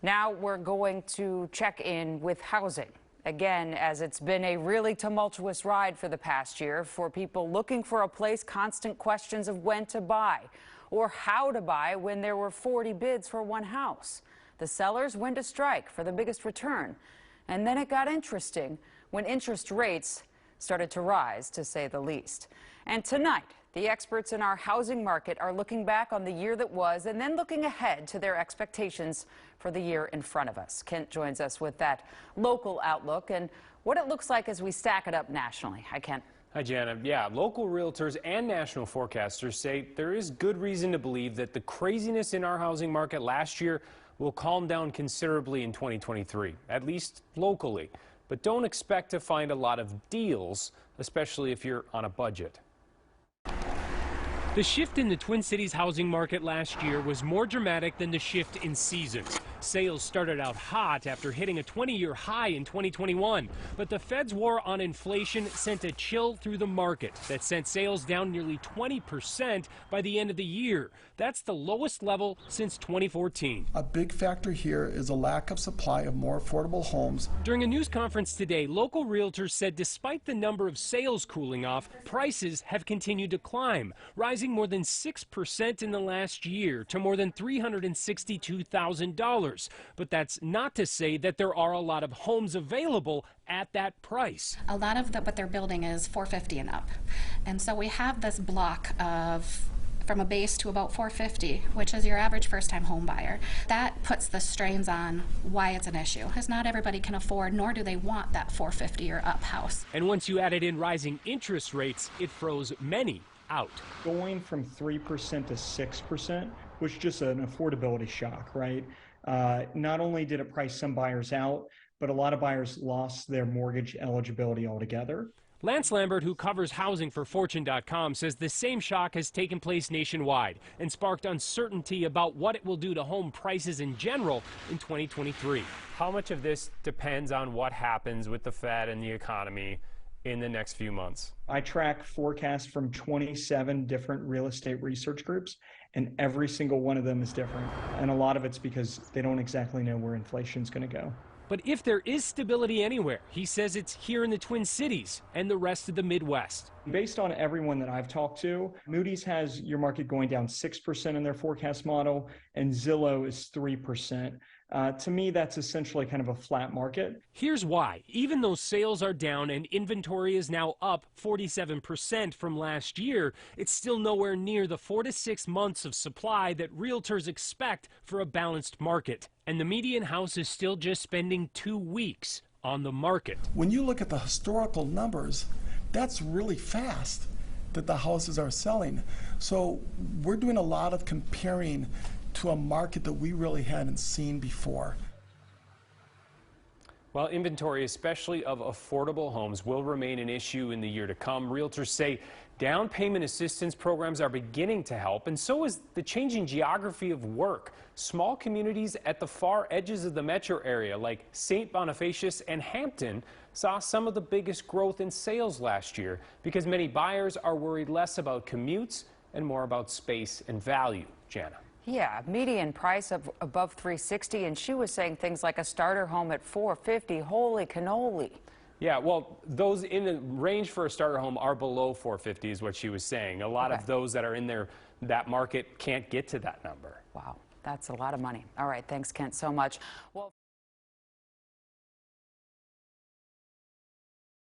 Now we're going to check in with housing. Again, as it's been a really tumultuous ride for the past year for people looking for a place, constant questions of when to buy or how to buy when there were 40 bids for one house. The sellers went to strike for the biggest return. And then it got interesting when interest rates started to rise, to say the least. And tonight, the experts in our housing market are looking back on the year that was and then looking ahead to their expectations for the year in front of us. Kent joins us with that local outlook and what it looks like as we stack it up nationally. Hi, Kent. Hi, Jana. Yeah, local realtors and national forecasters say there is good reason to believe that the craziness in our housing market last year will calm down considerably in 2023, at least locally. But don't expect to find a lot of deals, especially if you're on a budget. The shift in the Twin Cities housing market last year was more dramatic than the shift in seasons. Sales started out hot after hitting a 20-year high in 2021. But the Fed's war on inflation sent a chill through the market that sent sales down nearly 20% by the end of the year. That's the lowest level since 2014. A big factor here is a lack of supply of more affordable homes. During a news conference today, local realtors said despite the number of sales cooling off, prices have continued to climb, rising more than 6% in the last year to more than $362,000. But that's not to say that there are a lot of homes available at that price. A lot of what they're building is 450 and up. And so we have this block of from a base to about 450, which is your average first-time home buyer. That puts the strains on why it's an issue, because not everybody can afford, nor do they want that 450 or up house. And once you added in rising interest rates, it froze many out. Going from 3% to 6% was just an affordability shock, right? Not only did it price some buyers out, but a lot of buyers lost their mortgage eligibility altogether. Lance Lambert, who covers housing for Fortune.com, says the same shock has taken place nationwide and sparked uncertainty about what it will do to home prices in general in 2023. How much of this depends on what happens with the Fed and the economy in the next few months? I track forecasts from 27 different real estate research groups, and every single one of them is different. And a lot of it's because they don't exactly know where inflation's going to go. But if there is stability anywhere, he says it's here in the Twin Cities and the rest of the Midwest. Based on everyone that I've talked to, Moody's has your market going down 6% in their forecast model, and Zillow is 3%. To me, that's essentially kind of a flat market. Here's why. Even though sales are down and inventory is now up 47% from last year, it's still nowhere near the 4 to 6 months of supply that realtors expect for a balanced market. And the median house is still just spending 2 weeks on the market. When you look at the historical numbers, that's really fast that the houses are selling. So we're doing a lot of comparing to a market that we really hadn't seen before. Well, inventory, especially of affordable homes, will remain an issue in the year to come. Realtors say down payment assistance programs are beginning to help, and so is the changing geography of work. Small communities at the far edges of the metro area, like St. Bonifacius and Hampton, saw some of the biggest growth in sales last year because many buyers are worried less about commutes and more about space and value. Jana. Yeah, median price of above $360, and she was saying things like a starter home at $450. Holy cannoli. Yeah, well, those in the range for a starter home are below $450 is what she was saying. A lot of those that are in that market can't get to that number. Wow, that's a lot of money. All right, thanks, Kent, so much. Well.